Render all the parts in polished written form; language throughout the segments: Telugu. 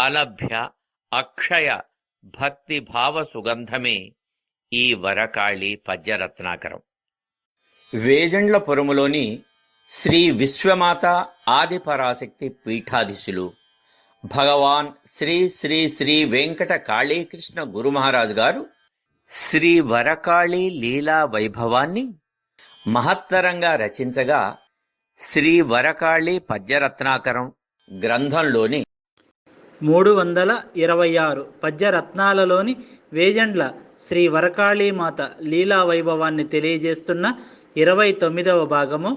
అలభ్య అక్షయ భక్తిభావ సుగంధమే ఈ వరకాళి పద్యరత్నాకరం. వేజండ్లపురములోని శ్రీ విశ్వమాత ఆదిపరాశక్తి పీఠాధీశులు భగవాన్ శ్రీ శ్రీ శ్రీ వెంకట కాళీకృష్ణ గురుమహారాజు గారు శ్రీ వరకాళి లీలా వైభవాన్ని మహత్తరంగా రచించగా శ్రీ వరకాళి పద్యరత్నాకరం గ్రంథంలోని 326 పద్యరత్నాలలోని వేజండ్ల శ్రీ వరకాళీమాత లీలా వైభవాన్ని తెలియజేస్తున్న 29వ భాగము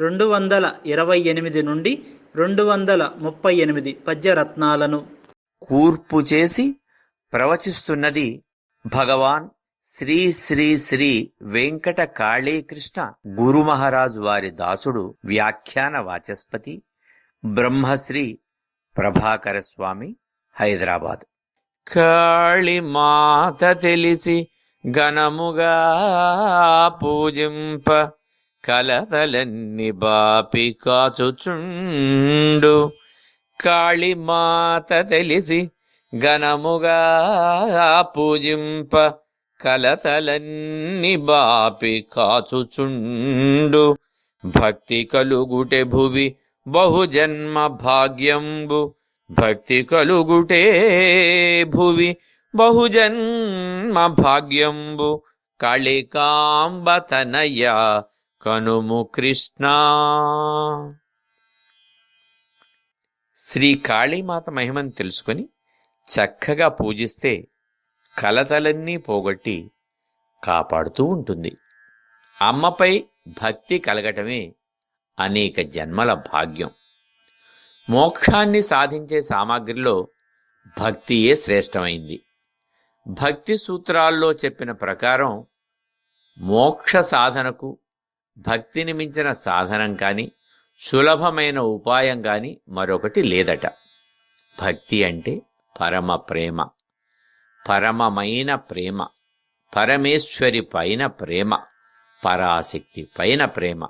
228 నుండి 238 పద్యరత్నాలను కూర్పు చేసి ప్రవచిస్తున్నది భగవాన్ శ్రీ శ్రీ శ్రీ వెంకట కాళీకృష్ణ గురుమహారాజు వారి దాసుడు వ్యాఖ్యాన వాచస్పతి బ్రహ్మశ్రీ ప్రభాకర స్వామి, హైదరాబాద్. కాళీమాత తెలిసి ఘనముగా పూజింప కలతలన్ని బాపి కాచుచుండు. కాళీమాత తెలిసి ఘనముగా పూజింప కలతలన్ని బాపి కాచుచుండు. భక్తి కలుగుటే భువి బహుజన్మ భాగ్యంబు. భక్తి కలుగుటే భువి బహుజన్మ భాగ్యంబు. కాళికాంబ తనయ కనుము కృష్ణ. శ్రీ కాళీమాత మహిమను తెలుసుకొని చక్కగా పూజిస్తే కలతలన్నీ పోగొట్టి కాపాడుతూ ఉంటుంది. అమ్మపై భక్తి కలగటమే అనేక జన్మల భాగ్యం. మోక్షాన్ని సాధించే సామాగ్రిలో భక్తియే శ్రేష్టమైంది. భక్తి సూత్రాల్లో చెప్పిన ప్రకారం మోక్ష సాధనకు భక్తిని మించిన సాధనం కానీ సులభమైన ఉపాయం కానీ మరొకటి లేదట. భక్తి అంటే పరమ ప్రేమ, పరమమైన ప్రేమ, పరమేశ్వరి పైన ప్రేమ, పరాశక్తి పైన ప్రేమ.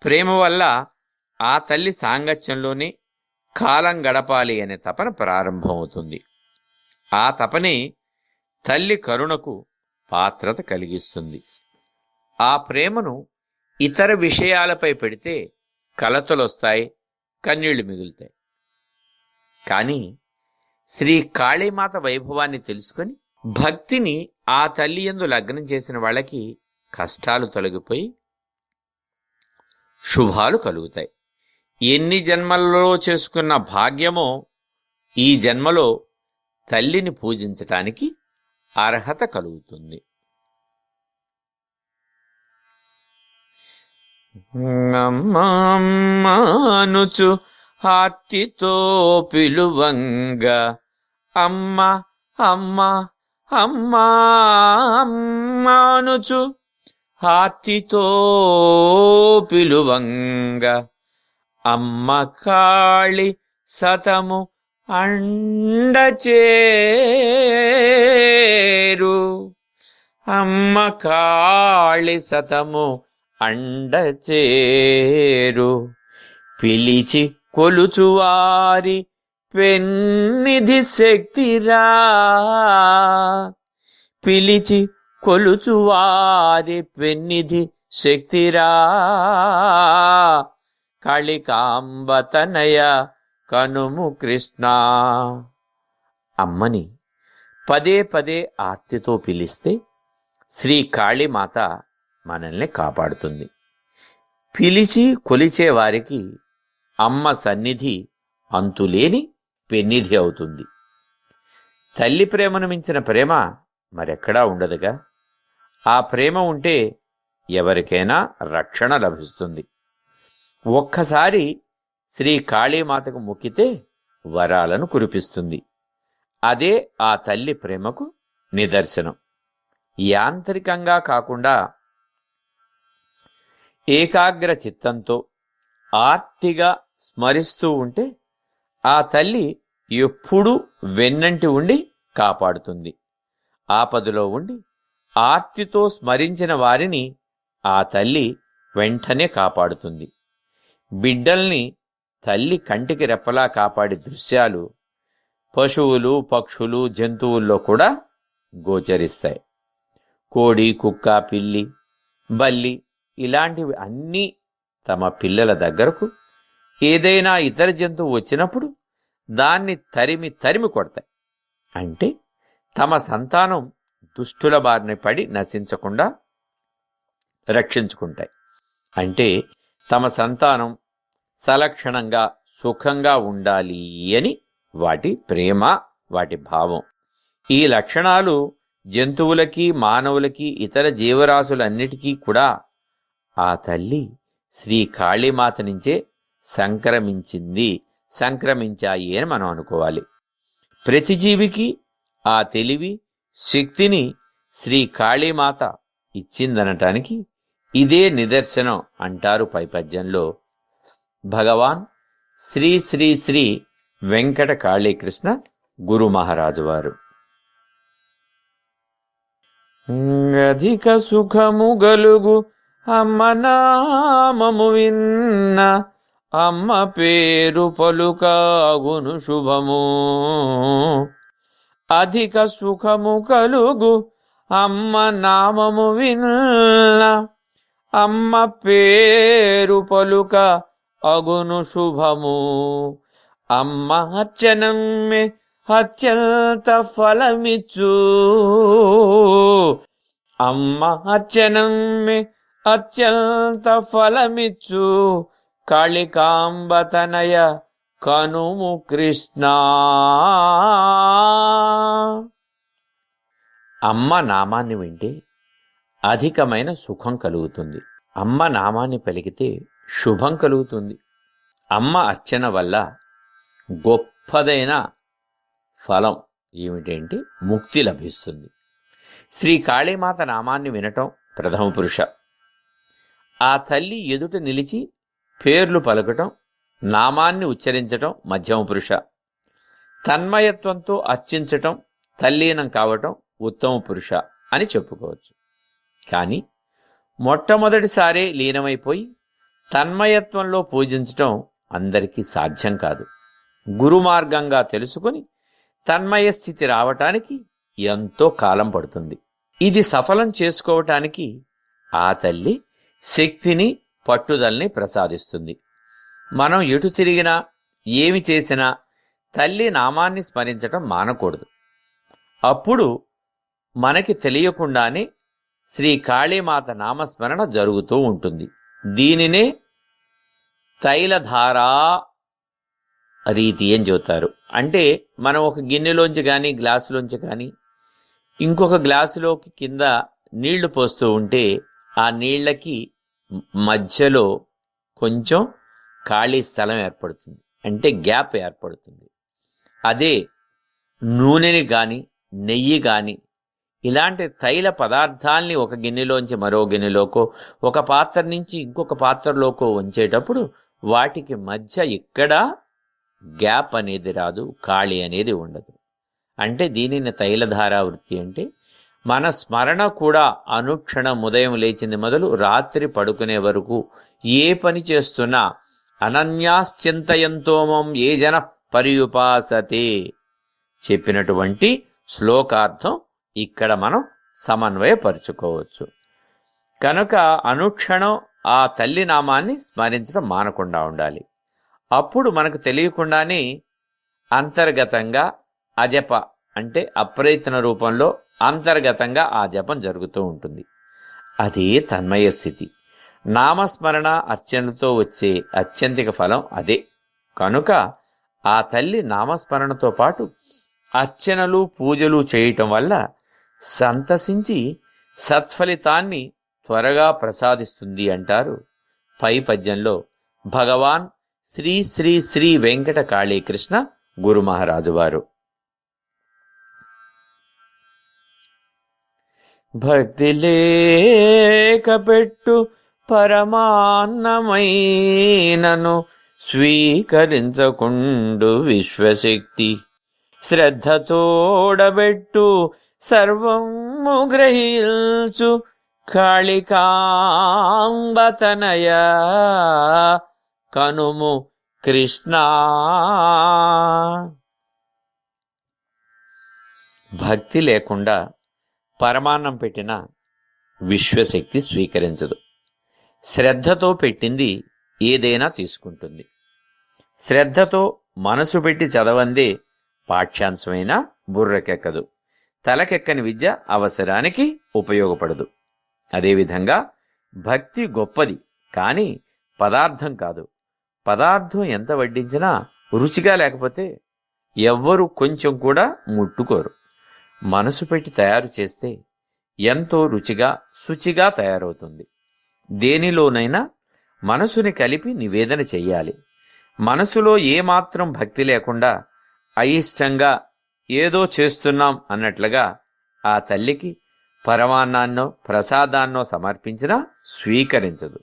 ప్రేమ వల్ల ఆ తల్లి సాంగత్యంలోనే కాలం గడపాలి అనే తపన ప్రారంభమవుతుంది. ఆ తపనే తల్లి కరుణకు పాత్రత కలిగిస్తుంది. ఆ ప్రేమను ఇతర విషయాలపై పెడితే కలతలొస్తాయి, కన్నీళ్లు మిగులుతాయి. కానీ శ్రీ కాళీమాత వైభవాన్ని తెలుసుకొని భక్తిని ఆ తల్లి యందు లగ్నం చేసిన వాళ్ళకి కష్టాలు తొలగిపోయి శుభాలు కలుగుతాయి. ఎన్ని జన్మలలో చేసుకున్న భాగ్యమో ఈ జన్మలో తల్లిని పూజించటానికి అర్హత కలుగుతుంది. అమ్మానుచు హార్తితో పిలువంగా అమ్మ అమ్మ అమ్మా అమ్మానుచు హార్తితో పిలువంగా అమ్మ కాళి సతము అండచేరు. అమ్మ కాళి సతము అండచేరు. పిలిచి కొలుచువారి పెన్నిధి శక్తిరా. పిలిచి కొలుచువారి పెన్నిధి శక్తిరా. కాళికాంబ తనయ కనుము కృష్ణ. అమ్మని పదే పదే ఆర్తితో పిలిస్తే శ్రీ కాళీమాత మనల్ని కాపాడుతుంది. పిలిచి కొలిచే వారికి అమ్మ సన్నిధి అంతులేని పెన్నిధి అవుతుంది. తల్లి ప్రేమను మించిన ప్రేమ మరెక్కడా ఉండదుగా. ఆ ప్రేమ ఉంటే ఎవరికైనా రక్షణ లభిస్తుంది. ఒక్కసారి శ్రీ కాళీమాతకు మొక్కితే వరాలను కురిపిస్తుంది. అదే ఆ తల్లి ప్రేమకు నిదర్శనం. యాంత్రికంగా కాకుండా ఏకాగ్ర చిత్తంతో ఆర్తిగా స్మరిస్తూ ఉంటే ఆ తల్లి ఎప్పుడూ వెన్నంటి ఉండి కాపాడుతుంది. ఆపదలో ఉండి ఆర్తితో స్మరించిన వారిని ఆ తల్లి వెంటనే కాపాడుతుంది. బిడ్డల్ని తల్లి కంటికి రెప్పలా కాపాడే దృశ్యాలు పశువులు, పక్షులు, జంతువుల్లో కూడా గోచరిస్తాయి. కోడి, కుక్క, పిల్లి, బల్లి ఇలాంటివి అన్నీ తమ పిల్లల దగ్గరకు ఏదైనా ఇతర జంతువు వచ్చినప్పుడు దాన్ని తరిమి తరిమి కొడతాయి. అంటే తమ సంతానం దుష్టుల బారిన పడి నశించకుండా రక్షించుకుంటాయి. అంటే తమ సంతానం సలక్షణంగా సుఖంగా ఉండాలి అని వాటి ప్రేమ, వాటి భావం. ఈ లక్షణాలు జంతువులకి, మానవులకి, ఇతర జీవరాశులన్నిటికీ కూడా ఆ తల్లి శ్రీ కాళీమాత నుంచే సంక్రమించాయి అని మనం అనుకోవాలి. ప్రతి జీవికి ఆ తెలివి, శక్తిని శ్రీ కాళీమాత ఇచ్చిందనటానికి ఇదే నిదర్శనం అంటారు పై పద్యంలో భగవాన్ శ్రీ శ్రీ శ్రీ వెంకట కాళీకృష్ణ గురు మహారాజు వారు. అధిక సుఖము గలుగు అమ్మ నామము విన్న, అమ్మ పేరు పలుకాగును శుభము. అధిక సుఖము కలుగు అమ్మ నామము విన్న, అమ్మ పేరు పలుక అగును శుభము. అమ్మ అర్చనమ్మె అత్యంత ఫలమిచ్చు, అమ్మ అర్చనమ్మె అత్యంత ఫలమిచ్చు. కాళికాంబతనయ కనుము కృష్ణ. అమ్మ నామాన్ని వింటే అధికమైన సుఖం కలుగుతుంది. అమ్మ నామాన్ని పలికితే శుభం కలుగుతుంది. అమ్మ అర్చన వల్ల గొప్పదైన ఫలం ఏమిటంటే ముక్తి లభిస్తుంది. శ్రీ కాళీమాత నామాన్ని వినటం ప్రథమ పురుష. ఆ తల్లి ఎదుట నిలిచి పేర్లు పలకటం, నామాన్ని ఉచ్చరించటం మధ్యమ పురుష. తన్మయత్వంతో అర్చించటం, తల్లీనం కావటం ఉత్తమ పురుష అని చెప్పుకోవచ్చు. కానీ మొట్టమొదటిసారే లీనమైపోయి తన్మయత్వంలో పూజించటం అందరికీ సాధ్యం కాదు. గురు మార్గంగా తెలుసుకుని తన్మయ స్థితి రావటానికి ఎంతో కాలం పడుతుంది. ఇది సఫలం చేసుకోవటానికి ఆ తల్లి శక్తిని, పట్టుదలని ప్రసాదిస్తుంది. మనం ఎటు తిరిగినా, ఏమి చేసినా తల్లి నామాన్ని స్మరించటం మానకూడదు. అప్పుడు మనకి తెలియకుండానే శ్రీ కాళీమాత నామస్మరణ జరుగుతూ ఉంటుంది. దీనినే తైలధారా రీతి అని చెబుతారు. అంటే మనం ఒక గిన్నెలోంచి కానీ, గ్లాసులోంచి కానీ ఇంకొక గ్లాసులోకి కింద నీళ్లు పోస్తూ ఉంటే ఆ నీళ్లకి మధ్యలో కొంచెం ఖాళీ స్థలం ఏర్పడుతుంది, అంటే గ్యాప్ ఏర్పడుతుంది. అదే నూనెని కానీ, నెయ్యి కానీ, ఇలాంటి తైల పదార్థాల్ని ఒక గిన్నెలోంచి మరో గిన్నెలోకో, ఒక పాత్ర నుంచి ఇంకొక పాత్రలోకో ఉంచేటప్పుడు వాటికి మధ్య ఎక్కడా గ్యాప్ అనేది రాదు, ఖాళీ అనేది ఉండదు. అంటే దీనిని తైలధారా వృత్తి అంటే. మన స్మరణ కూడా అనుక్షణం ఉదయం లేచింది మొదలు రాత్రి పడుకునే వరకు ఏ పని చేస్తున్నా అనన్యాశ్చింతయంతోమం ఏ జన పర్యుపాసతే చెప్పినటువంటి శ్లోకార్థం ఇక్కడ మనం సమన్వయపరుచుకోవచ్చు. కనుక అనుక్షణం ఆ తల్లి నామాన్ని స్మరించడం మానకుండా ఉండాలి. అప్పుడు మనకు తెలియకుండానే అంతర్గతంగా అజప అంటే అప్రయత్న రూపంలో అంతర్గతంగా ఆ జపం జరుగుతూ ఉంటుంది. అదే తన్మయ స్థితి. నామస్మరణ అర్చనలతో వచ్చే అత్యంతిక ఫలం అదే. కనుక ఆ తల్లి నామస్మరణతో పాటు అర్చనలు, పూజలు చేయటం వల్ల సంతసించి సత్ఫలితాన్ని త్వరగా ప్రసాదిస్తుంది అంటారు పై పద్యంలో భగవాన్ శ్రీ శ్రీ శ్రీ వెంకట కాళీకృష్ణ గురు మహారాజు వారు. భక్తి లేక పెట్టు పరమాన్నమైనను స్వీకరించకుండు విశ్వశక్తి, శ్రద్ధతోడబెట్టు సర్వము గ్రహించు కాళికాంబతనయ కనుము కృష్ణ. భక్తి లేకుండా పరమాన్నం పెట్టిన విశ్వశక్తి స్వీకరించదు. శ్రద్ధతో పెట్టింది ఏదైనా తీసుకుంటుంది. శ్రద్ధతో మనసు పెట్టి చదవందే పాఠ్యాంశమైనా బుర్రకెక్కదు. తలకెక్కని విద్య అవసరానికి ఉపయోగపడదు. అదేవిధంగా భక్తి గొప్పది, కానీ పదార్థం కాదు. పదార్థం ఎంత వడ్డించినా రుచిగా లేకపోతే ఎవ్వరూ కొంచెం కూడా ముట్టుకోరు. మనసు పెట్టి తయారు చేస్తే ఎంతో రుచిగా శుచిగా తయారవుతుంది. దేనిలోనైనా మనసుని కలిపి నివేదన చెయ్యాలి. మనసులో ఏమాత్రం భక్తి లేకుండా అయిష్టంగా ఏదో చేస్తున్నాం అన్నట్లుగా ఆ తల్లికి పరమాన్నాన్నో ప్రసాదాన్నో సమర్పించినా స్వీకరించదు.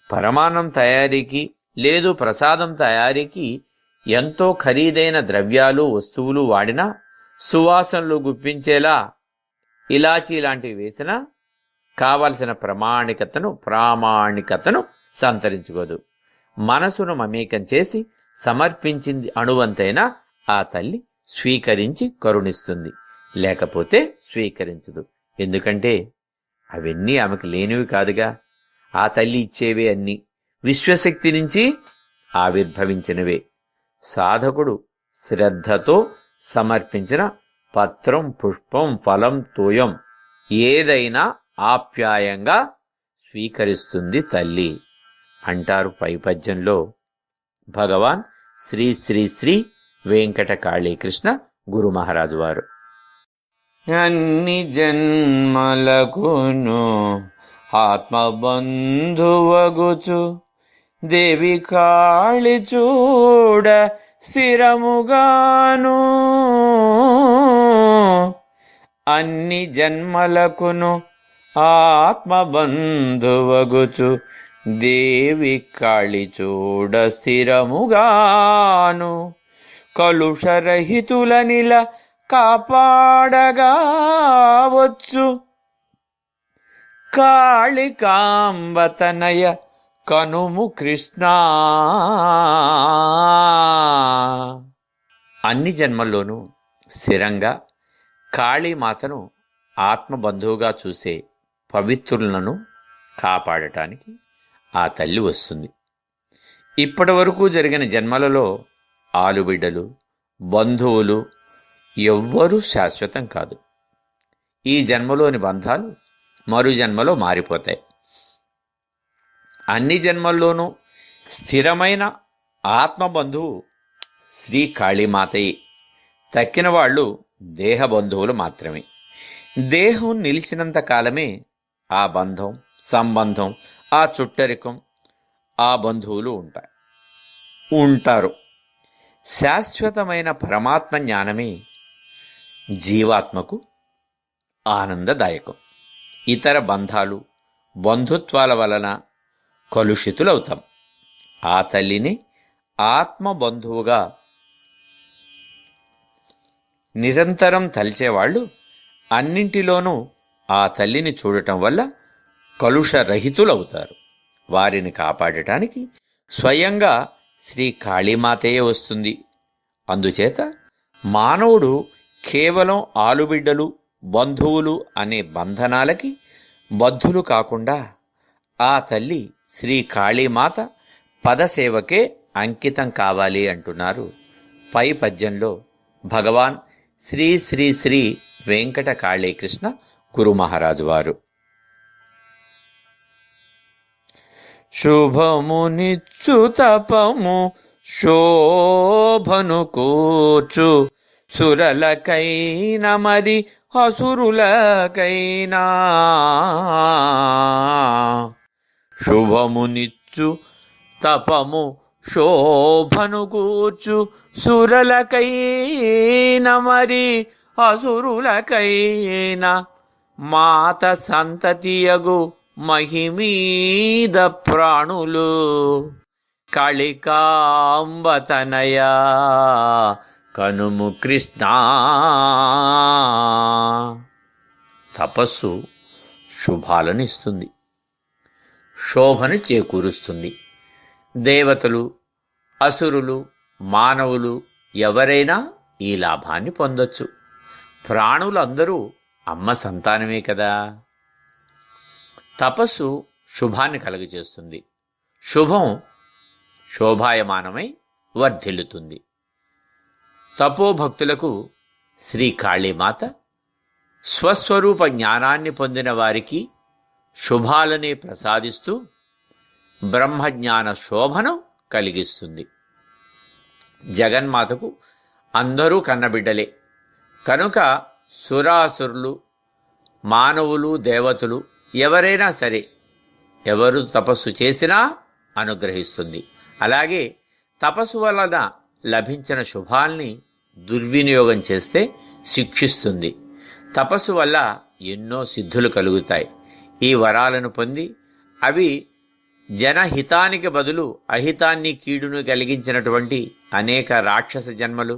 పరమాన్నం తయారీకి లేదు ప్రసాదం తయారీకి ఎంతో ఖరీదైన ద్రవ్యాలు వస్తువులు వాడినా, సువాసనలు గుప్పించేలా ఇలాచీ లాంటివి వేసినా కావలసిన ప్రామాణికతను సంతరించుకోదు. మనసును మమేకం చేసి సమర్పించింది అణువంతైనా ఆ తల్లి స్వీకరించి కరుణిస్తుంది, లేకపోతే స్వీకరించదు. ఎందుకంటే అవన్నీ ఆమెకు లేనివి కాదుగా. ఆ తల్లి ఇచ్చేవే అన్నీ విశ్వశక్తి నుంచి ఆవిర్భవించినవే. సాధకుడు శ్రద్ధతో సమర్పించిన పత్రం, పుష్పం, ఫలం, తోయం ఏదైనా ఆప్యాయంగా స్వీకరిస్తుంది తల్లి అంటారు పై పద్యంలో భగవాన్ శ్రీ శ్రీ శ్రీ వెంకట కాళీకృష్ణ గురు మహారాజు వారు. అన్ని జన్మలకును ఆత్మబంధువగుచు దేవి కాళి చూడ స్థిరముగాను, అన్ని జన్మలకును ఆత్మబంధువగుచు దేవి కాళి చూడ స్థిరముగాను, కలుషరహితులనిల కాపాడగా వచ్చు కాళికాంబతనయ కనుము కృష్ణ. అన్ని జన్మల్లోనూ స్థిరంగా కాళీమాతను ఆత్మబంధువుగా చూసే పవిత్రులను కాపాడటానికి ఆ తల్లి వస్తుంది. ఇప్పటి వరకు జరిగిన జన్మలలో ఆలుబిడ్డలు, బంధువులు ఎవ్వరూ శాశ్వతం కాదు. ఈ జన్మలోని బంధాలు మరు జన్మలో మారిపోతాయి. అన్ని జన్మల్లోనూ స్థిరమైన ఆత్మబంధువు శ్రీ కాళీమాతయే. తక్కిన వాళ్ళు దేహబంధువులు మాత్రమే. దేహం నిలిచినంత కాలమే ఆ బంధం, సంబంధం, ఆ చుట్టరికం, ఆ బంధువులు ఉంటారు. శాశ్వతమైన పరమాత్మ జ్ఞానమే జీవాత్మకు ఆనందదాయకం. ఇతర బంధాలు, బంధుత్వాల వలన కలుషితులవుతాం. ఆ తల్లిని ఆత్మబంధువుగా నిరంతరం తలిచేవాళ్ళు అన్నింటిలోనూ ఆ తల్లిని చూడటం వల్ల కలుషరహితులవుతారు. వారిని కాపాడటానికి స్వయంగా శ్రీ కాళీమాతయే వస్తుంది. అందుచేత మానవుడు కేవలం ఆలుబిడ్డలు, బంధువులు అనే బంధనాలకి బద్ధులు కాకుండా ఆ తల్లి శ్రీ కాళీమాత పదసేవకే అంకితం కావాలి అంటున్నారు పై పద్యంలో భగవాన్ శ్రీ శ్రీ శ్రీ వెంకట కాళీకృష్ణ గురు మహారాజు వారు. శుభమునిచ్చు తపము శోభను కూర్చు సురలకైన మరి అసురులకైనా, శుభమునిచ్చు తపము శోభను కూర్చు సురలకైన మరి అసురులకైనా, మాత సంతతియగు మహిమీద ప్రాణులు కాళికాంబతనయ కనుము కృష్ణ. తపస్సు శుభాలను ఇస్తుంది, శోభను చేకూరుస్తుంది. దేవతలు, అసురులు, మానవులు ఎవరైనా ఈ లాభాన్ని పొందొచ్చు. ప్రాణులందరూ అమ్మ సంతానమే కదా. తపస్సు శుభాన్ని కలుగజేస్తుంది. శుభం శోభాయమానమై వర్ధిల్లుతుంది. తపోభక్తులకు శ్రీ కాళీమాత స్వస్వరూప జ్ఞానాన్ని పొందిన వారికి శుభాలనే ప్రసాదిస్తూ బ్రహ్మజ్ఞాన శోభను కలిగిస్తుంది. జగన్మాతకు అందరూ కన్నబిడ్డలే కనుక సురాసురులు, మానవులు, దేవతలు ఎవరైనా సరే ఎవరు తపస్సు చేసినా అనుగ్రహిస్తుంది. అలాగే తపస్సు వలన లభించిన శుభాల్ని దుర్వినియోగం చేస్తే శిక్షిస్తుంది. తపస్సు వల్ల ఎన్నో సిద్ధులు కలుగుతాయి. ఈ వరాలను పొంది అవి జనహితానికి బదులు అహితాన్ని, కీడును కలిగించినటువంటి అనేక రాక్షస జన్మలు,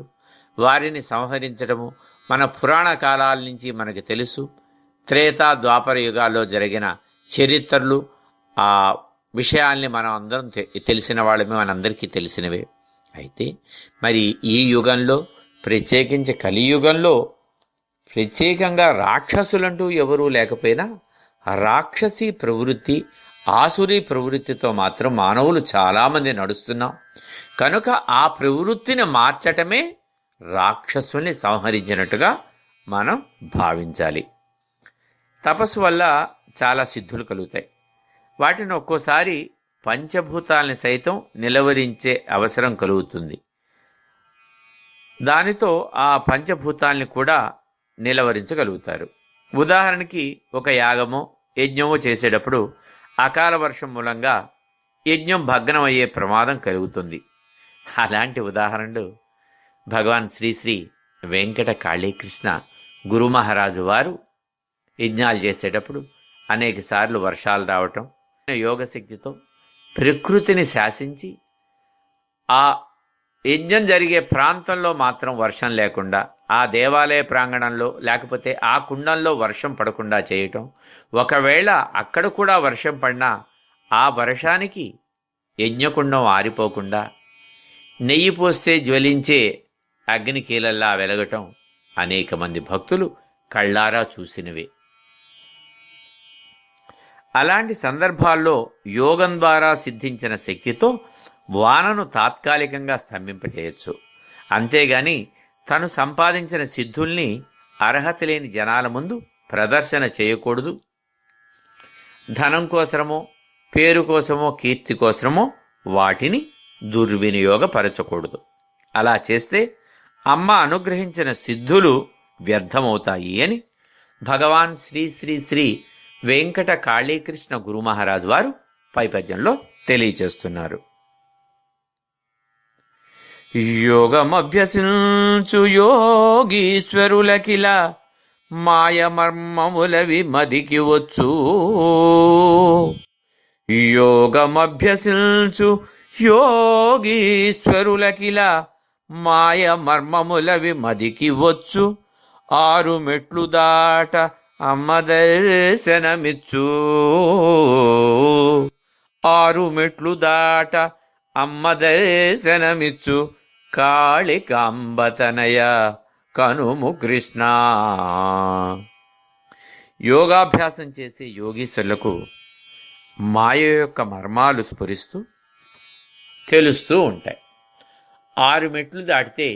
వారిని సంహరించడము మన పురాణ కాలాల నుంచి మనకు తెలుసు. త్రేతా ద్వాపర యుగాల్లో జరిగిన చరిత్రలు, ఆ విషయాల్ని మనం అందరం తెలిసిన వాళ్ళమే, మనందరికీ తెలిసినవే. అయితే మరి ఈ యుగంలో, ప్రత్యేకించి కలియుగంలో ప్రత్యేకంగా రాక్షసులంటూ ఎవరూ లేకపోయినా రాక్షసి ప్రవృత్తి, ఆసురీ ప్రవృత్తితో మాత్రం మానవులు చాలామంది నడుస్తున్నాం. కనుక ఆ ప్రవృత్తిని మార్చటమే రాక్షసుల్ని సంహరించినట్టుగా మనం భావించాలి. తపస్సు వల్ల చాలా సిద్ధులు కలుగుతాయి. వాటిని ఒక్కోసారి పంచభూతాలని సైతం నిలవరించే అవసరం కలుగుతుంది. దానితో ఆ పంచభూతాల్ని కూడా నిలవరించగలుగుతారు. ఉదాహరణకి ఒక యాగమో యజ్ఞమో చేసేటప్పుడు అకాల వర్షం మూలంగా యజ్ఞం భగ్నమయ్యే ప్రమాదం కలుగుతుంది. అలాంటి ఉదాహరణలు భగవాన్ శ్రీ శ్రీ వెంకట కాళీకృష్ణ గురు మహారాజు వారు యజ్ఞాలు చేసేటప్పుడు అనేక సార్లు వర్షాలు రావటం, యోగశక్తితో ప్రకృతిని శాసించి ఆ యజ్ఞం జరిగే ప్రాంతంలో మాత్రం వర్షం లేకుండా, ఆ దేవాలయ ప్రాంగణంలో లేకపోతే ఆ కుండంలో వర్షం పడకుండా చేయటం. ఒకవేళ అక్కడ కూడా వర్షం పడినా ఆ వర్షానికి యజ్ఞకుండం ఆరిపోకుండా నెయ్యి పోస్తే జ్వలించే అగ్నికీలల్లా వెలగటం అనేక మంది భక్తులు కళ్ళారా చూసినవే. అలాంటి సందర్భాల్లో యోగం ద్వారా సిద్ధించిన శక్తితో వానను తాత్కాలికంగా స్తంభింపచేయచ్చు. అంతేగాని తను సంపాదించిన సిద్ధుల్ని అర్హత లేని జనాల ముందు ప్రదర్శన చేయకూడదు. ధనం కోసమో, పేరు కోసమో, కీర్తి కోసమో వాటిని దుర్వినియోగపరచకూడదు. అలా చేస్తే అమ్మ అనుగ్రహించిన సిద్ధులు వ్యర్థమవుతాయి అని భగవాన్ శ్రీ శ్రీ శ్రీ వెంకట కాళీకృష్ణ గురు మహారాజు వారు పై పద్యంలో తెలియచేస్తున్నారు. యోగమభ్యసించు యోగీశ్వరులకిల మాయమర్మములవి మదికి వచ్చు. యోగమభ్యసించు యోగీశ్వరులకిల మాయమర్మములవి మదికి వచ్చు. 6 మెట్లు దాట అమ్మ దర్శనమిచ్చు. 6 మెట్లు దాట అమ్మ దర్శనమిచ్చు. కాళికాంబతనయ కనుము కృష్ణ. యోగాభ్యాసం చేసే యోగీశ్వరులకు మాయ యొక్క మర్మాలు స్ఫురిస్తూ తెలుస్తూ ఉంటాయి. 6 మెట్లు దాటితే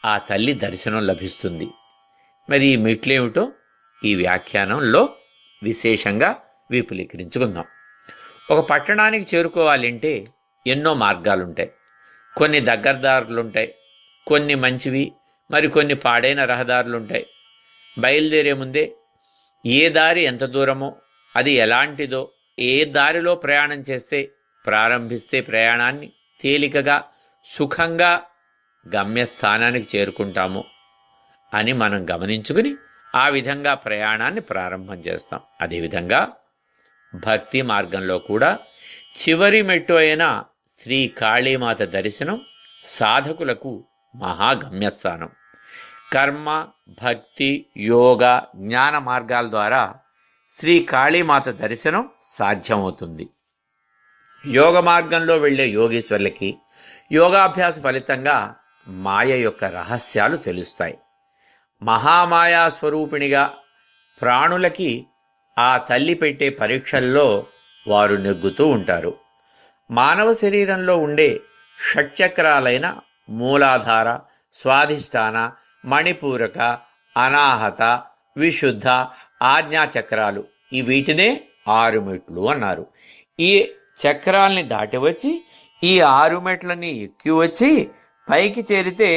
ఆ తల్లి దర్శనం లభిస్తుంది. మరి ఈ మెట్లేమిటో ఈ వ్యాఖ్యానంలో విశేషంగా విపులీకరించుకుందాం. ఒక పట్టణానికి చేరుకోవాలంటే ఎన్నో మార్గాలుంటాయి. కొన్ని దగ్గర దారులుంటాయి, కొన్ని మంచివి, మరి కొన్ని పాడైన రహదారులుంటాయి. బయలుదేరే ముందే ఏ దారి ఎంత దూరమో, అది ఎలాంటిదో, ఏ దారిలో ప్రయాణం చేస్తే ప్రారంభిస్తే ప్రయాణాన్ని తేలికగా సుఖంగా గమ్యస్థానానికి చేరుకుంటాము అని మనం గమనించుకుని ఆ విధంగా ప్రయాణాన్ని ప్రారంభం చేస్తాం. అదేవిధంగా భక్తి మార్గంలో కూడా చివరి మెట్టు అయిన శ్రీ కాళీమాత దర్శనం సాధకులకు మహాగమ్యస్థానం. కర్మ, భక్తి, యోగ, జ్ఞాన మార్గాల ద్వారా శ్రీ కాళీమాత దర్శనం సాధ్యమవుతుంది. యోగ మార్గంలో వెళ్ళే యోగీశ్వరులకి యోగాభ్యాస ఫలితంగా మాయ యొక్క రహస్యాలు తెలుస్తాయి. మహామాయా స్వరూపిణిగా ప్రాణులకి ఆ తల్లి పెట్టే పరీక్షల్లో వారు నెగ్గుతూ ఉంటారు. మానవ శరీరంలో ఉండే షట్చక్రాలైన మూలాధార, స్వాధిష్టాన, మణిపూరక, అనాహత, విశుద్ధ, ఆజ్ఞాచక్రాలు, ఈ వీటినే 6 మెట్లు అన్నారు. ఈ చక్రాల్ని దాటి వచ్చి ఈ 6 మెట్లని ఎక్కి వచ్చి పైకి చేరితే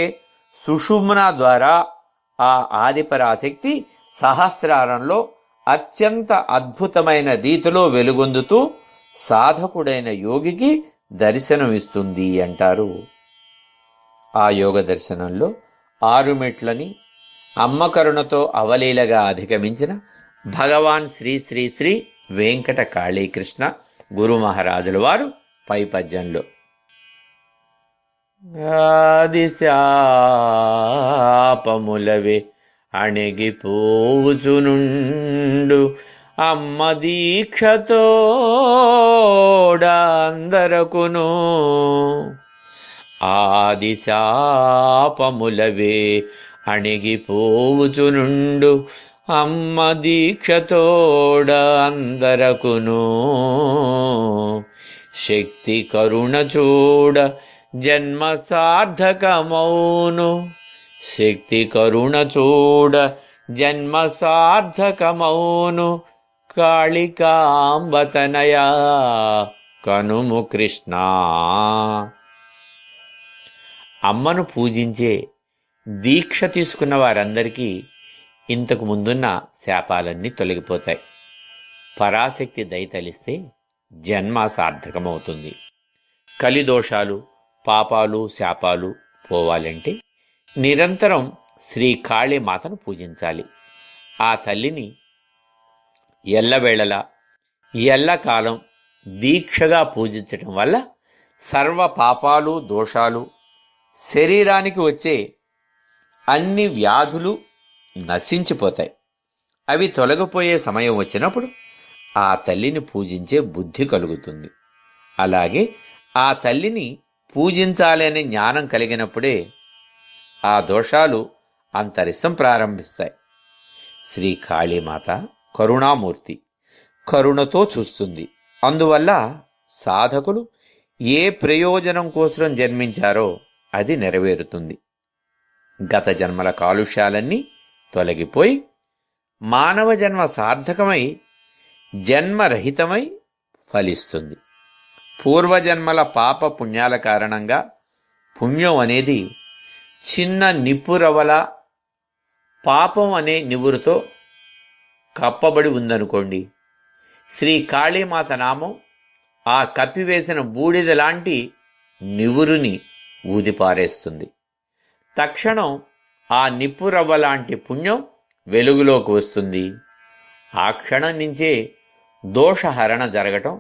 సుషుమ్న ద్వారా ఆ ఆదిపరాశక్తి సహస్రారంలో అత్యంత అద్భుతమైన రీతిలో వెలుగొందుతూ సాధకుడైన యోగికి దర్శనమిస్తుంది అంటారు. ఆ యోగ దర్శనంలో 6 మెట్లని అమ్మ కరుణతో అవలీలగా అధిగమించిన భగవాన్ శ్రీ శ్రీ శ్రీ వెంకట కాళీకృష్ణ గురు మహారాజుల వారు పై పద్యంలో ఆదిశాపములవే అణిగిపోవుచునుండు అమ్మ దీక్షతోడందరకును ఆదిశాపములవే అణిగిపోవుచునుండు అమ్మ దీక్షతోడ అందరకును శక్తి కరుణ చూడ జన్మ సార్థకమౌను శక్తి కరుణ చూడ జన్మ సార్థకమౌను కాళికాంబతనయా కనుము కృష్ణ. అమ్మను పూజించే దీక్ష తీసుకున్న వారందరికీ ఇంతకు ముందున్న శాపాలన్నీ తొలగిపోతాయి. పరాశక్తి దయతలిస్తే జన్మ సార్థకమవుతుంది. కలిదోషాలు, పాపాలు, శాపాలు పోవాలంటే నిరంతరం శ్రీ కాళీమాతను పూజించాలి. ఆ తల్లిని ఎల్లవేళలా ఎల్లకాలం దీక్షగా పూజించటం వల్ల సర్వ పాపాలు, దోషాలు, శరీరానికి వచ్చే అన్ని వ్యాధులు నశించిపోతాయి. అవి తొలగిపోయే సమయం వచ్చినప్పుడు ఆ తల్లిని పూజించే బుద్ధి కలుగుతుంది. అలాగే ఆ తల్లిని పూజించాలి అనే జ్ఞానం కలిగినప్పుడే ఆ దోషాలు అంతరిస్తం ప్రారంభిస్తాయి. శ్రీ కాళీమాత కరుణామూర్తి, కరుణతో చూస్తుంది. అందువల్ల సాధకులు ఏ ప్రయోజనం కోసం జన్మించారో అది నెరవేరుతుంది. గత జన్మల కాలుష్యాలన్నీ తొలగిపోయి మానవ జన్మ సార్థకమై జన్మరహితమై ఫలిస్తుంది. పూర్వజన్మల పాప పుణ్యాల కారణంగా పుణ్యం అనేది చిన్న నిప్పురవల పాపం అనే నివురుతో కప్పబడి ఉందనుకోండి. శ్రీ కాళీమాత నామం ఆ కప్పివేసిన బూడిద లాంటి నివురుని ఊదిపారేస్తుంది. తక్షణం ఆ నిప్పురవ్వ లాంటి పుణ్యం వెలుగులోకి వస్తుంది. ఆ క్షణం నుంచే దోషహరణ జరగటం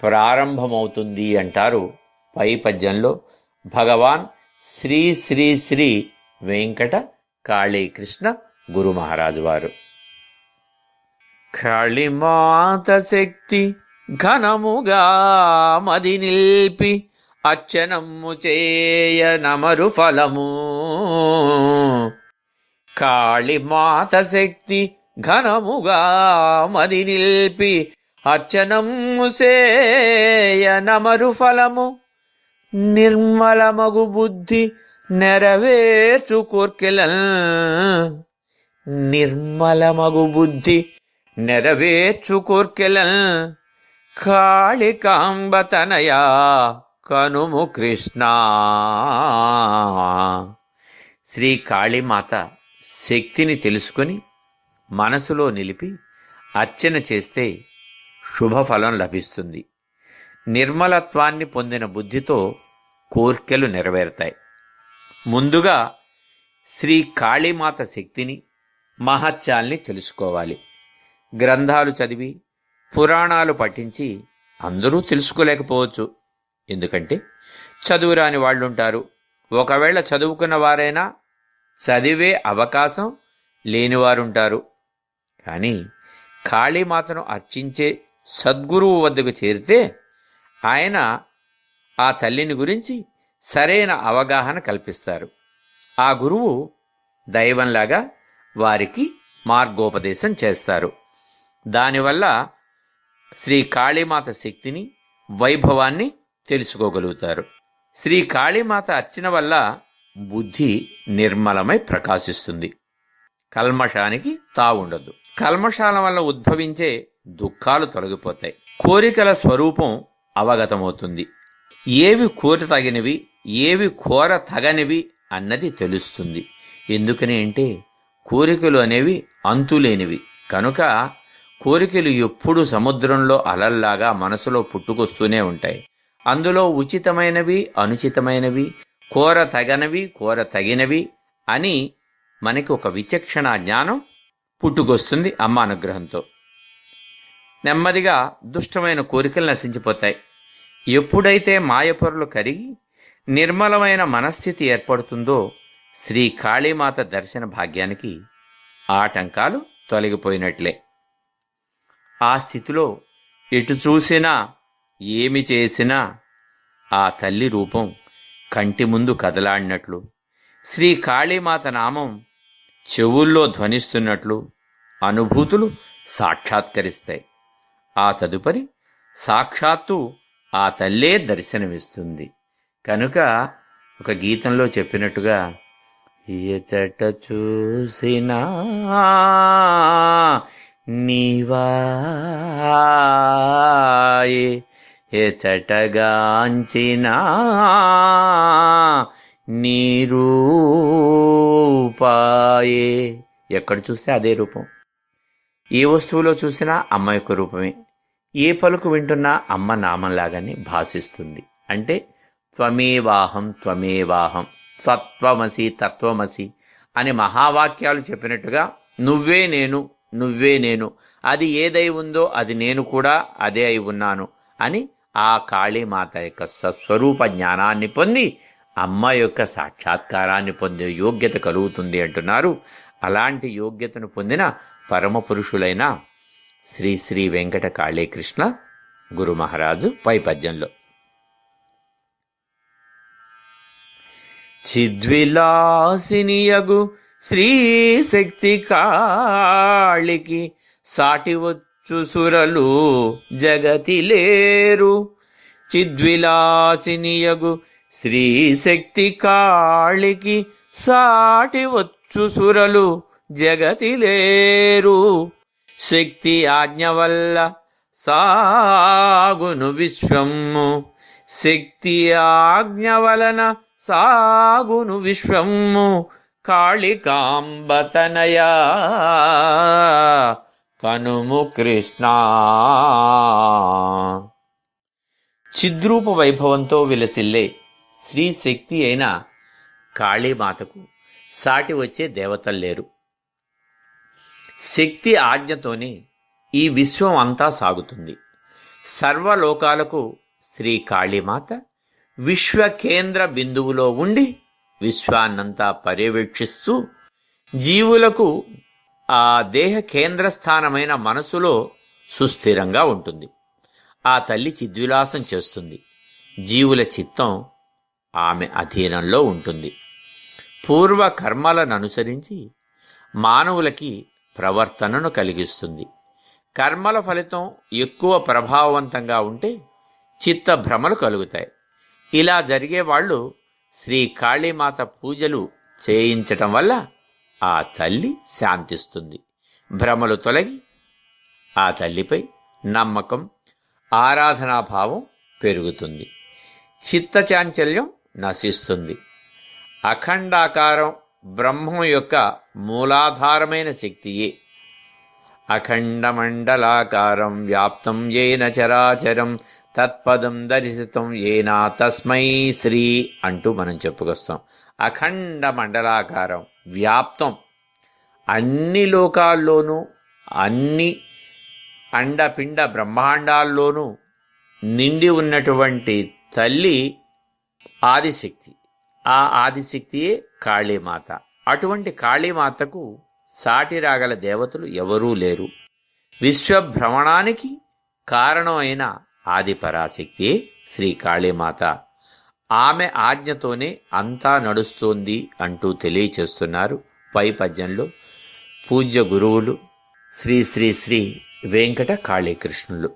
ప్రారంభమవుతుంది అంటారు పై పద్యంలో భగవాన్ శ్రీ శ్రీ శ్రీ వెంకట కాళీకృష్ణ గురు మహారాజు వారు. కాళీమాత శక్తి ఘనముగా మది నిల్పి అర్చనము చేయ నమరు ఫలము. కాళీమాత శక్తి ఘనముగా మది నిల్పి అర్చనము చేయ నమరు ఫలము. నిర్మలమగు బుద్ధి నెరవేర్చు కోర్కెలన్. నిర్మలమగు బుద్ధి నెరవేర్చు కోర్కెలన్ కాళికాంబతనయా కనుము కృష్ణ. శ్రీ కాళీమాత శక్తిని తెలుసుకొని మనసులో నిలిపి అర్చన చేస్తే శుభఫలం లభిస్తుంది. నిర్మలత్వాన్ని పొందిన బుద్ధితో కోర్కెలు నెరవేరుతాయి. ముందుగా శ్రీ కాళీమాత శక్తిని, మహత్యాల్ని తెలుసుకోవాలి. గ్రంథాలు చదివి పురాణాలు పఠించి అందరూ తెలుసుకోలేకపోవచ్చు. ఎందుకంటే చదువురాని వాళ్ళుంటారు. ఒకవేళ చదువుకున్న వారైనా చదివే అవకాశం లేనివారుంటారు. కానీ కాళీమాతను అర్చించే సద్గురువు వద్దకు చేరితే ఆయన ఆ తల్లిని గురించి సరైన అవగాహన కల్పిస్తారు. ఆ గురువు దైవంలాగా వారికి మార్గోపదేశం చేస్తారు. దానివల్ల శ్రీ కాళీమాత శక్తిని, వైభవాన్ని తెలుసుకోగలుగుతారు. శ్రీ కాళీమాత అర్చన వల్ల బుద్ధి నిర్మలమై ప్రకాశిస్తుంది. కల్మషానికి తావుండదు. కల్మషాల వల్ల ఉద్భవించే దుఃఖాలు తొలగిపోతాయి. కోరికల స్వరూపం అవగతమవుతుంది. ఏవి కోరతగినవి, ఏవి కోరతగనివి అన్నది తెలుస్తుంది. ఎందుకని అంటే కోరికలు అనేవి అంతులేనివి కనుక కోరికలు ఎప్పుడూ సముద్రంలో అలల్లాగా మనసులో పుట్టుకొస్తూనే ఉంటాయి. అందులో ఉచితమైనవి, అనుచితమైనవి, కోరతగనవి, కోరతగినవి అని మనకి ఒక విచక్షణ జ్ఞానం పుట్టుకొస్తుంది అమ్మ అనుగ్రహంతో. నెమ్మదిగా దుష్టమైన కోరికలు నశించిపోతాయి. ఎప్పుడైతే మాయపొరలు కరిగి నిర్మలమైన మనస్థితి ఏర్పడుతుందో శ్రీ కాళీమాత దర్శన భాగ్యానికి ఆటంకాలు తొలగిపోయినట్లే. ఆ స్థితిలో ఎటు చూసినా, ఏమి చేసినా ఆ తల్లి రూపం కంటి ముందు కదలాడినట్లు, శ్రీ కాళీమాత నామం చెవుల్లో ధ్వనిస్తున్నట్లు అనుభూతులు సాక్షాత్కరిస్తాయి. ఆ తదుపరి సాక్షాత్తు ఆ తల్లే దర్శనమిస్తుంది. కనుక ఒక గీతంలో చెప్పినట్టుగా ఎచట చూసినా నీవాయే, ఎచటగాంచినా నీ రూపాయే. ఎక్కడ చూస్తే అదే రూపం. ఏ వస్తువులో చూసినా అమ్మ యొక్క రూపమే. ఏ పలుకు వింటున్నా అమ్మ నామంలాగానే భాషిస్తుంది. అంటే త్వమేవాహం త్వమేవాహం, తత్వమసి తత్వమసి అని మహావాక్యాలు చెప్పినట్టుగా నువ్వే నేను, నువ్వే నేను, అది ఏదై ఉందో అది నేను కూడా అదే అయి ఉన్నాను అని ఆ కాళీమాత యొక్క స్వరూప జ్ఞానాన్ని పొంది అమ్మ యొక్క సాక్షాత్కారాన్ని పొందే యోగ్యత కలుగుతుంది అంటున్నారు. అలాంటి యోగ్యతను పొందిన పరమ పురుషులైన శ్రీ శ్రీ వెంకట కాళీకృష్ణ గురు మహారాజు పై పద్యంలో చిద్విలాసినియగు శ్రీ శక్తి కాళికి సాటివచ్చు సురలు జగతి లేరు. చిద్విలాసినియగు శ్రీ శక్తి కాళికి సాటివచ్చు సురలు జగతి లేరు. శక్తి ఆజ్ఞ వల్ల సాగును విశ్వము, శక్తి ఆజ్ఞ వలన సాగును విశ్వము. కాళికాంబతనయా కనుము కృష్ణ. చిద్రూప వైభవంతో విలసిల్లే శ్రీ శక్తి అయిన కాళీమాతకు సాటి వచ్చే దేవతలు లేరు. శక్తి ఆజ్ఞతోనే ఈ విశ్వం అంతా సాగుతుంది. సర్వలోకాలకు శ్రీ కాళీమాత విశ్వ కేంద్ర బిందువులో ఉండి విశ్వాన్నంతా పర్యవేక్షిస్తూ జీవులకు ఆ దేహ కేంద్రస్థానమైన మనసులో సుస్థిరంగా ఉంటుంది. ఆ తల్లి చిద్విలాసం చేస్తుంది. జీవుల చిత్తం ఆమె అధీనంలో ఉంటుంది. పూర్వ కర్మలను అనుసరించి మానవులకి ప్రవర్తనను కలిగిస్తుంది. కర్మల ఫలితం ఎక్కువ ప్రభావవంతంగా ఉంటే చిత్త భ్రమలు కలుగుతాయి. ఇలా జరిగే వాళ్ళు శ్రీ కాళీమాత పూజలు చేయించటం వల్ల ఆ తల్లి శాంతిస్తుంది. భ్రమలు తొలగి ఆ తల్లిపై నమ్మకం, ఆరాధనాభావం పెరుగుతుంది. చిత్తచాంచల్యం నశిస్తుంది. అఖండాకారం బ్రహ్మం యొక్క మూలాధారమైన శక్తియే. అఖండమండలాకారం వ్యాప్తం ఏన చరాచరం తత్పదం దర్శితం ఏనా తస్మై శ్రీ అంటూ మనం చెప్పుకొస్తాం. అఖండ మండలాకారం వ్యాప్తం, అన్ని లోకాల్లోనూ అన్ని అండపిండ బ్రహ్మాండాల్లోనూ నిండి ఉన్నటువంటి తల్లి ఆదిశక్తి. ఆ ఆదిశక్తియే కాళీమాత. అటువంటి కాళీమాతకు సాటి రాగల దేవతలు ఎవరూ లేరు. విశ్వభ్రమణానికి కారణమైన ఆదిపరాశక్తియే శ్రీ కాళీమాత. ఆమె ఆజ్ఞతోనే అంతా నడుస్తోంది అంటూ తెలియచేస్తున్నారు పై పద్యంలో పూజ్య గురువులు శ్రీ శ్రీ శ్రీ వెంకట కాళీకృష్ణులు.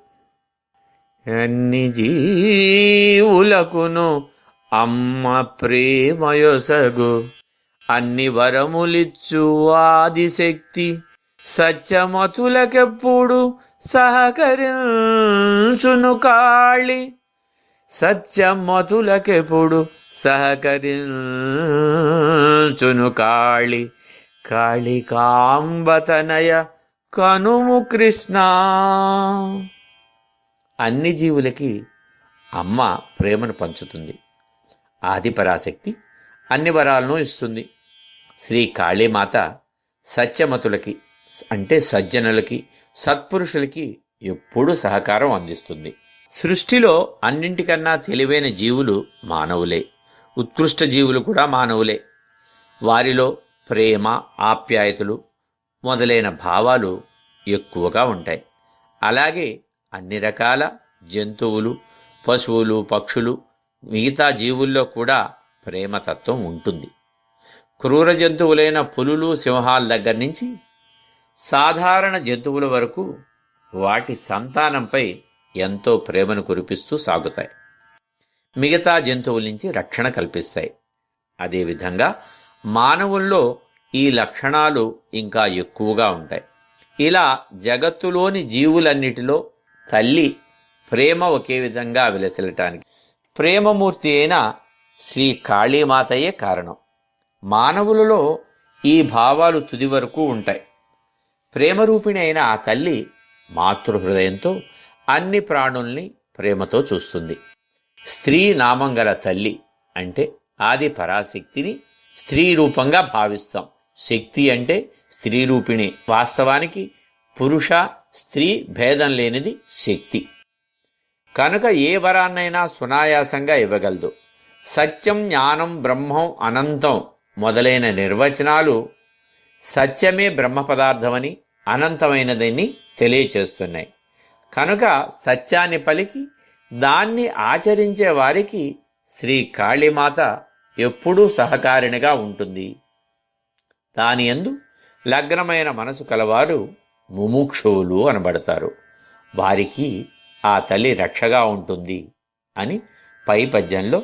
అన్ని జీవులకును అమ్మ ప్రేమయొసగు, అన్ని వరములిచ్చు ఆదిశక్తి, సత్యమతులకెప్పుడు సహకరించును కాళి, సత్యమతులకెప్పుడు సహకరించును కాళి. కాళికాంబతనయ కనుము కృష్ణ. అన్ని జీవులకి అమ్మ ప్రేమను పంచుతుంది. ఆదిపరాశక్తి అన్ని వరాలను ఇస్తుంది. శ్రీ కాళీమాత సత్యమతులకి అంటే సజ్జనులకి, సత్పురుషులకి ఎప్పుడూ సహకారం అందిస్తుంది. సృష్టిలో అన్నింటికన్నా తెలివైన జీవులు మానవులే. ఉత్కృష్ట జీవులు కూడా మానవులే. వారిలో ప్రేమ, ఆప్యాయతలు మొదలైన భావాలు ఎక్కువగా ఉంటాయి. అలాగే అన్ని రకాల జంతువులు, పశువులు, పక్షులు, మిగతా జీవుల్లో కూడా ప్రేమతత్వం ఉంటుంది. క్రూర జంతువులైన పులులు, సింహాల దగ్గర నుంచి సాధారణ జంతువుల వరకు వాటి సంతానంపై ఎంతో ప్రేమను కురిపిస్తూ సాగుతాయి. మిగతా జంతువుల నుంచి రక్షణ కల్పిస్తాయి. అదేవిధంగా మానవుల్లో ఈ లక్షణాలు ఇంకా ఎక్కువగా ఉంటాయి. ఇలా జగత్తులోని జీవులన్నిటిలో తల్లి ప్రేమ ఒకే విధంగా విలసిల్లటానికి ప్రేమమూర్తి అయిన శ్రీ కాళీమాతయే కారణం. మానవులలో ఈ భావాలు తుది వరకు ఉంటాయి. ప్రేమరూపిణి అయిన ఆ తల్లి మాతృహృదయంతో అన్ని ప్రాణుల్ని ప్రేమతో చూస్తుంది. స్త్రీ నామం గల తల్లి అంటే ఆది పరాశక్తిని స్త్రీ రూపంగా భావిస్తాం. శక్తి అంటే స్త్రీ రూపిణి. వాస్తవానికి పురుష స్త్రీ భేదం లేనిది శక్తి. కనుక ఏ వరాన్నైనా సునాయాసంగా ఇవ్వగలదు. సత్యం, జ్ఞానం, బ్రహ్మం, అనంతం మొదలైన నిర్వచనాలు సత్యమే బ్రహ్మ పదార్థమని, అనంతమైనదని తెలియచేస్తున్నాయి. కనుక సత్యాన్ని పలికి దాన్ని ఆచరించే వారికి శ్రీ కాళీమాత ఎప్పుడూ సహకారిణిగా ఉంటుంది. దాని యందు లగ్నమైన మనసు కలవారు ముముక్షువులు అనబడతారు. వారికి ఆ తల్లి రక్షగా ఉంటుంది అని పై పద్యంలో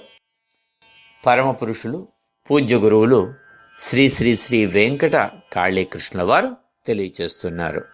పరమపురుషులు, పూజ్య గురువులు శ్రీ శ్రీ శ్రీ వెంకట కాళీకృష్ణుల వారు తెలియచేస్తున్నారు.